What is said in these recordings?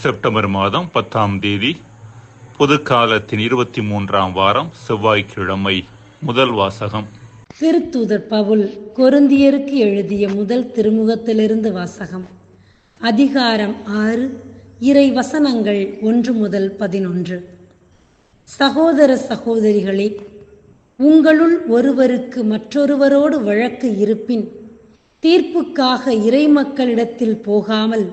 September மாதம் 10ஆம் தேதி பொதுக்காலத்தின் 23ஆம் வாரம் செவ்வாய்க்கிழமை. முதல் வாசகம். திருத்தூதர் பவுல் கொரிந்தியருக்கு எழுதிய முதல் திருமுகத்திலிருந்து வாசகம். அதிகாரம் 6, இறை வசனங்கள் 1 முதல் 11. சகோதர சகோதரிகளே, உங்களுள் ஒருவருக்கு மற்றொருவரோடு வழக்கு இருப்பின் தீர்ப்புக்காக இறைமக்களிடத்தில் போகாமல்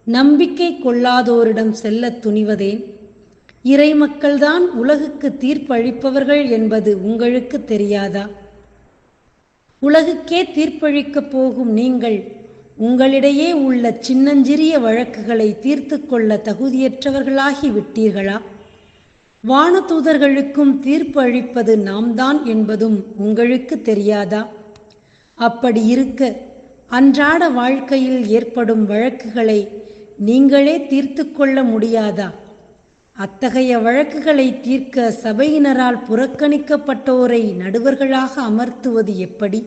நம்பிக்கை கொள்ளாதோரிடம் செல்ல துணிவதேன்? இறைமக்கள்தான் உலகுக்கு தீர்ப்பளிப்பவர்கள் என்பது உங்களுக்கு தெரியாதா? உலகுக்கே தீர்ப்பளிக்கப் போகும் நீங்கள் உங்களிடையே உள்ள சின்னஞ்சிறிய வழக்குகளை தீர்த்து கொள்ள தகுதியற்றவர்களாகி விட்டீர்களா? வானதூதர்களுக்கும் தீர்ப்பு அளிப்பது நாம் தான் என்பதும் உங்களுக்கு தெரியாதா? அப்படி இருக்க அன்றாட வாழ்க்கையில் ஏற்படும் வழக்குகளை நீங்களே தீர்த்து கொள்ள முடியாதா? அத்தகைய வழக்குகளை தீர்க்க சபையினரால் புறக்கணிக்கப்பட்டோரை நடுவர்களாக அமர்த்துவது எப்படி?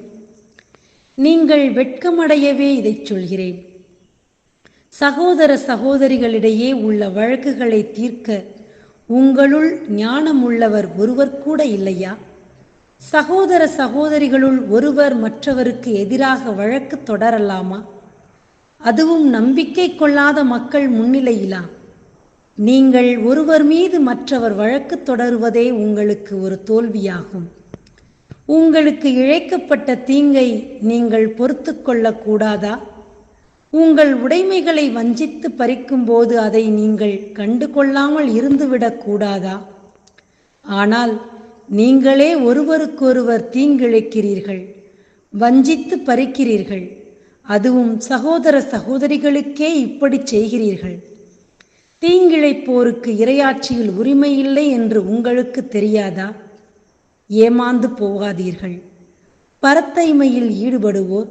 நீங்கள் வெட்கமடையவே இதை சொல்கிறேன். சகோதர சகோதரிகளிடையே உள்ள வழக்குகளை தீர்க்க உங்களுள் ஞானமுள்ளவர் ஒருவர் கூட இல்லையா? சகோதர சகோதரிகளுள் ஒருவர் மற்றவருக்கு எதிராக வழக்கு தொடரலாமா? அதுவும் நம்பிக்கை கொள்ளாத மக்கள் முன்னிலையிலா? நீங்கள் ஒருவர் மீது மற்றவர் வழக்கு தொடருவதே உங்களுக்கு ஒரு தோல்வியாகும். உங்களுக்கு இழைக்கப்பட்ட தீங்கை நீங்கள் பொறுத்து கொள்ளக்கூடாதா? உங்கள் உடைமைகளை வஞ்சித்து பறிக்கும்போது அதை நீங்கள் கண்டு கொள்ளாமல் இருந்துவிடக் கூடாதா? ஆனால் நீங்களே ஒருவருக்கொருவர் தீங்கிழைக்கிறீர்கள், வஞ்சித்து பறிக்கிறீர்கள். அதுவும் சகோதர சகோதரிகளுக்கே இப்படி செய்கிறீர்கள். தீங்கிழைப்போருக்கு இறையாட்சியில் உரிமை இல்லை என்று உங்களுக்கு தெரியாதா? ஏமாந்து போகாதீர்கள். பரத்தைமையில் ஈடுபடுவோர்,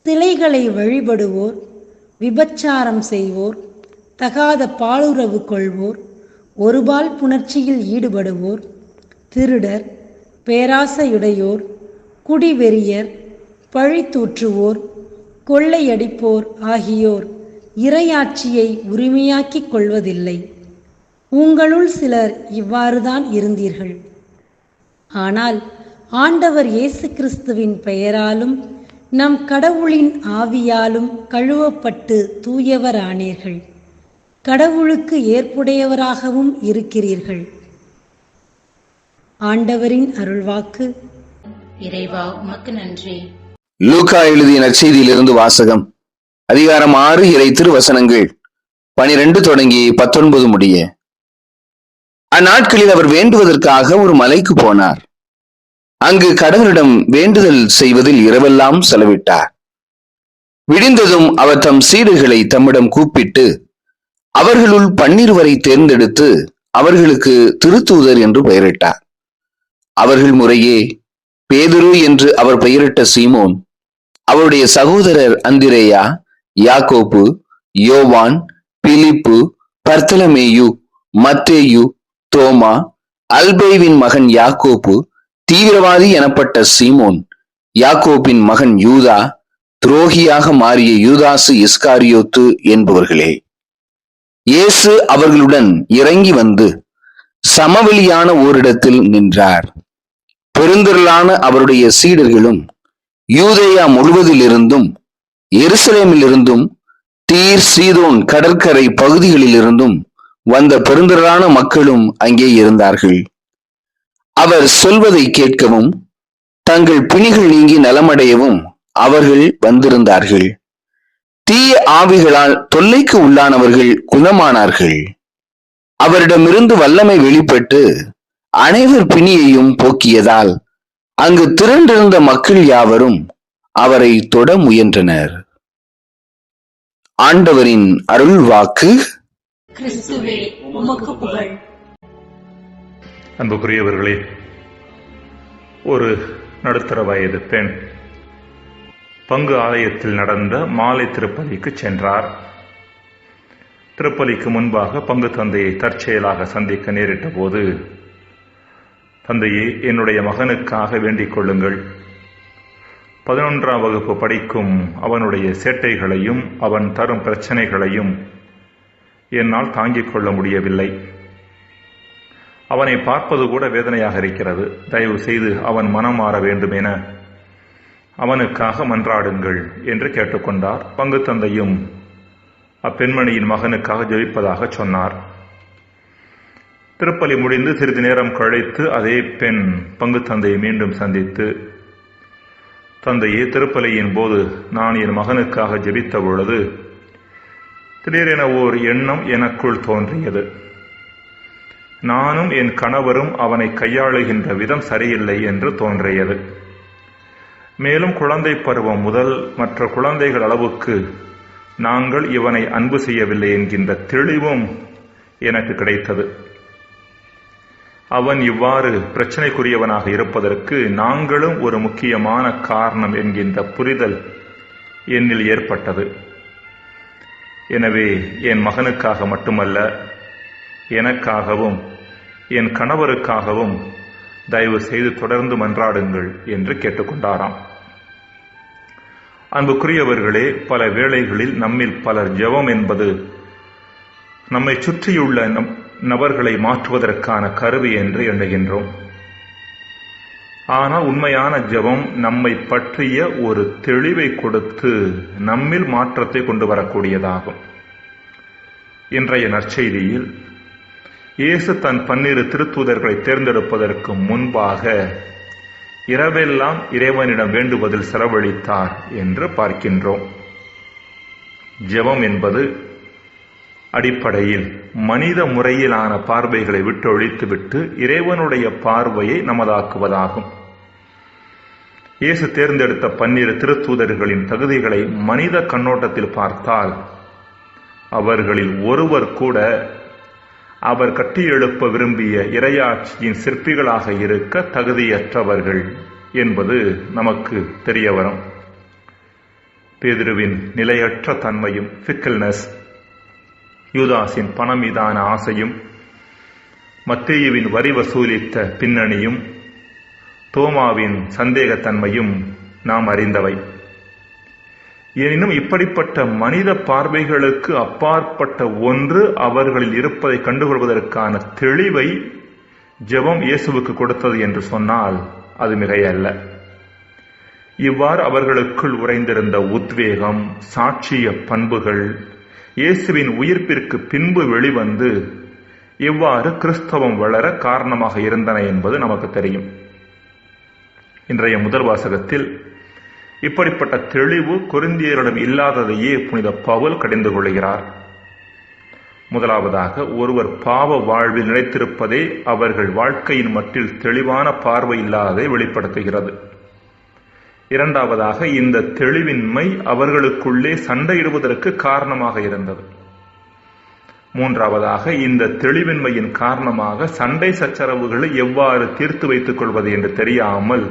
சிலைகளை வழிபடுவோர், விபச்சாரம் செய்வோர், தகாத பாலுறவு கொள்வோர், ஒருபால் புணர்ச்சியில் ஈடுபடுவோர், திருடர், பேராசையுடையோர், குடிவெறியர், பழி தூற்றுவோர், கொள்ளையடிப்போர் ஆகியோர் இறையாட்சியை உரிமையாக்கிக் கொள்வதில்லை. உங்களுள் சிலர் இவ்வாறுதான் இருந்தீர்கள். ஆனால் ஆண்டவர் இயேசு கிறிஸ்துவின் பெயராலும் நம் கடவுளின் ஆவியாலும் கழுவப்பட்டு தூயவரானீர்கள். கடவுளுக்கு ஏற்புடையவராகவும் இருக்கிறீர்கள். ஆண்டவரின் அருள்வாக்கு. இறைவா, உமக்கு நன்றி. லூக்கா எழுதிய நற்செய்தியிலிருந்து வாசகம். அதிகாரம் 6, இறை திருவசனங்கள் 12 தொடங்கி 19 முடிய. அந்நாட்களில் அவர் வேண்டுவதற்காக ஒரு மலைக்கு போனார். அங்கு கடவுளிடம் வேண்டுதல் செய்வதில் இரவெல்லாம் செலவிட்டார். விடிந்ததும் அவர் தம் சீடர்களை தம்மிடம் கூப்பிட்டு அவர்களுள் 12 தேர்ந்தெடுத்து அவர்களுக்கு திருத்தூதர் என்று பெயரிட்டார். அவர்கள் முறையே பேதுரு என்று அவர் பெயரிட்ட சீமோன், அவருடைய சகோதரர் அந்திரேயா, யாக்கோப்பு, யோவான், பிலிப்பு, பர்த்தலமேயு, மத்தேயு, தோமா, அல்பேவின் மகன் யாக்கோப்பு, தீவிரவாதி எனப்பட்ட சீமோன், யாக்கோப்பின் மகன் யூதா, துரோகியாக மாறிய யூதாசு இஸ்காரியோத்து என்பவர்களே. இயேசு அவர்களுடன் இறங்கி வந்து சமவெளியான ஓரிடத்தில் நின்றார். பெருந்திரளான அவருடைய சீடர்களும் யூதேயா முழுவதிலிருந்தும், எருசலேமிலிருந்தும், தீர் சீதோன் கடற்கரை பகுதிகளிலிருந்தும் வந்த பெருந்திரளான மக்களும் அங்கே இருந்தார்கள். அவர் சொல்வதை கேட்கவும் தங்கள் பிணிகள் நீங்கி நலமடையவும் அவர்கள் வந்திருந்தார்கள். தீய ஆவிகளால் தொல்லைக்கு உள்ளானவர்கள் குணமானார்கள். அவரிடமிருந்து வல்லமை வெளிப்பட்டு அனைவர் பிணியையும் போக்கியதால் அங்கு திரண்டிருந்த மக்கள் யாவரும் அவரை தொட முயன்றனர். ஆண்டவரின் அருள் வாக்கு. கிறிஸ்துவே, உமக்கு புகழ். அன்புக்குரியவர்களே, ஒரு நடுத்தர வயது பெண் பங்கு ஆலயத்தில் நடந்த மாலை திருப்பலிக்கு சென்றார். திருப்பலிக்கு முன்பாக பங்கு தந்தையை தற்செயலாக சந்திக்க நேரிட்ட போது, தந்தையே, என்னுடைய மகனுக்காக வேண்டிக் கொள்ளுங்கள். 11ஆம் வகுப்பு படிக்கும் அவனுடைய சேட்டைகளையும் அவன் தரும் பிரச்சனைகளையும் என்னால் தாங்கிக் கொள்ள முடியவில்லை. அவனை பார்ப்பது கூட வேதனையாக இருக்கிறது. தயவு செய்து அவன் மனம் மாற வேண்டும் என அவனுக்காக மன்றாடுங்கள் என்று கேட்டுக்கொண்டார். பங்கு தந்தையும் அப்பெண்மணியின் மகனுக்காக ஜெபிப்பதாக சொன்னார். திருப்பலி முடிந்து சிறிது நேரம் கழித்து அதே பெண் பங்கு தந்தையை மீண்டும் சந்தித்து, தந்தையே, திருப்பலியின் போது நான் என் மகனுக்காக ஜெபித்த பொழுது திடீரென ஓர் எண்ணம் எனக்குள் தோன்றியது. நானும் என் கணவரும் அவனை கையாளுகின்ற விதம் சரியில்லை என்று தோன்றியது. மேலும் குழந்தை பருவம் முதல் மற்ற குழந்தைகள் அளவுக்கு நாங்கள் இவனை அன்பு செய்யவில்லை என்கின்ற தெளிவும் எனக்கு கிடைத்தது. அவன் இவ்வாறு பிரச்சனைக்குரியவனாக இருப்பதற்கு நாங்களும் ஒரு முக்கியமான காரணம் என்கின்ற புரிதல் என்னில் ஏற்பட்டது. எனவே என் மகனுக்காக மட்டுமல்ல, எனக்காகவும் என் கணவருக்காகவும் தயவு செய்து தொடர்ந்து மன்றாடுங்கள் என்று கேட்டுக்கொண்டாராம். அன்புக்குரியவர்களே, பல வேளைகளில் நம்மில் பலர் ஜெபம் என்பது நம்மை சுற்றியுள்ள நபர்களை மாற்றுவதற்கான கருவி என்று எண்ணுகின்றோம். ஆனால் உண்மையான ஜெபம் நம்மை பற்றிய ஒரு தெளிவை கொடுத்து நம்மில் மாற்றத்தை கொண்டு வரக்கூடியதாகும். இன்றைய நற்செய்தியில் இயேசு தன் 12 திருத்தூதர்களை தேர்ந்தெடுப்பதற்கு முன்பாக இரவெல்லாம் இறைவனிடம் வேண்டுவதில் செலவழித்தார் என்று பார்க்கின்றோம். ஜெபம் என்பது அடிப்படையில் மனித முறையிலான பார்வைகளை விட்டு ஒழித்துவிட்டு இறைவனுடைய பார்வையை நமதாக்குவதாகும். இயேசு தேர்ந்தெடுத்த 12 திருத்தூதர்களின் தகுதிகளை மனித கண்ணோட்டத்தில் பார்த்தால் அவர்களில் ஒருவர் கூட அவர் கட்டியெழுப்ப விரும்பிய இறையாட்சியின் சிற்பிகளாக இருக்க தகுதியற்றவர்கள் என்பது நமக்கு தெரிய வரும். பேதுருவின் நிலையற்ற தன்மையும் ஃபிக்கல்னஸ், யூதாஸின் பணம் மீதான ஆசையும், மத்தேயுவின் வரி வசூலித்த பின்னணியும், தோமாவின் சந்தேகத்தன்மையும் நாம் அறிந்தவை. எனினும் இப்படிப்பட்ட மனித பார்வைகளுக்கு அப்பாற்பட்ட ஒன்று அவர்களில் இருப்பதை கண்டுகொள்வதற்கான தெளிவை ஜெபம் இயேசுவுக்கு கொடுத்தது என்று சொன்னால் அது மிகையல்ல. இவ்வாறு அவர்களுக்குள் உறைந்திருந்த உத்வேகம், சாட்சிய பண்புகள் இயேசுவின் உயிர்ப்பிற்கு பின்பு வெளிவந்து எவ்வாறு கிறிஸ்தவம் வளர காரணமாக இருந்தன என்பது நமக்கு தெரியும். இன்றைய முதல் வாசகத்தில் இப்படிப்பட்ட தெளிவு கொரிந்தியரிடம் இல்லாததையே புனித பவுல் கடிந்து கொள்கிறார். முதலாவதாக, ஒருவர் பாவ வாழ்வில் நிலைத்திருப்பதே அவர்கள் வாழ்க்கையின் மட்டில் தெளிவான பார்வை இல்லாததை வெளிப்படுத்துகிறது. இரண்டாவதாக, இந்த தெளிவின்மை அவர்களுக்குள்ளே சண்டையிடுவதற்கு காரணமாக இருந்தது. மூன்றாவதாக, இந்த தெளிவின்மையின் காரணமாக சண்டை சச்சரவுகளை எவ்வாறு தீர்த்து வைத்துக் கொள்வது என்று தெரியாமல்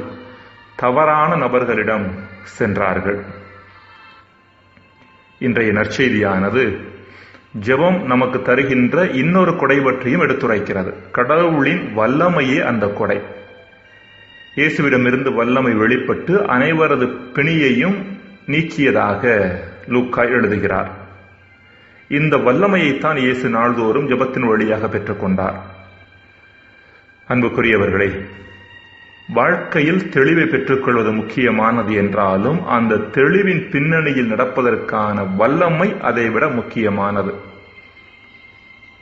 தவறான நபர்களிடம் சென்றார்கள். இன்றைய நற்செய்தியானது ஜெபம் நமக்கு தருகின்ற இன்னொரு கொடை பற்றியும் எடுத்துரைக்கிறது. கடவுளின் வல்லமையே அந்த கொடை. இயேசுவிடமிருந்து வல்லமை வெளிப்பட்டு அனைவரது பிணியையும் நீக்கியதாக லூக்கா எழுதுகிறார். இந்த வல்லமையைத்தான் இயேசு நாள்தோறும் ஜெபத்தின் வழியாக பெற்றுக்கொண்டார். அன்புக்குரியவர்களே, வாழ்க்கையில் தெளிவை பெற்றுக்கொள்வது முக்கியமானது என்றாலும் அந்த தெளிவின் பின்னணியில் நடப்பதற்கான வல்லமை அதைவிட முக்கியமானது.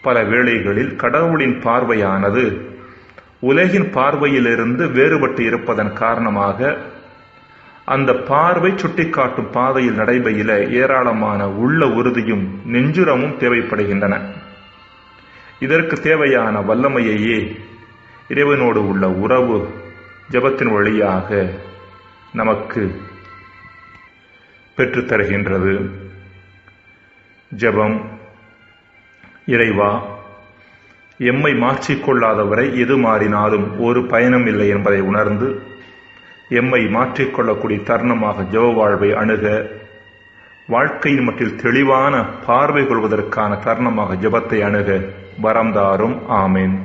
பல வேளைகளில் கடவுளின் பார்வையானது உலகின் பார்வையிலிருந்து வேறுபட்டு இருப்பதன் காரணமாக அந்த பார்வை சுட்டிக்காட்டும் பாதையில் நடைபெற ஏராளமான உள்ள உறுதியும் நெஞ்சுரமும் தேவைப்படுகின்றன. இதற்கு தேவையான வல்லமையையே இறைவனோடு உள்ள உறவு ஜெபத்தின் வழியாக நமக்கு பெற்றுத்தருகின்றது. ஜெபம், இறைவா, எம்மை மாற்றிக்கொள்ளாதவரை எது மாறினாலும் ஒரு பயனும் இல்லை என்பதை உணர்ந்து எம்மை மாற்றிக்கொள்ளக்கூடிய தருணமாக ஜெப வாழ்வை அணுக, வாழ்க்கையின் மட்டில் தெளிவான பார்வை கொள்வதற்கான தருணமாக ஜெபத்தை அணுக வரம் தாரும். ஆமேன்.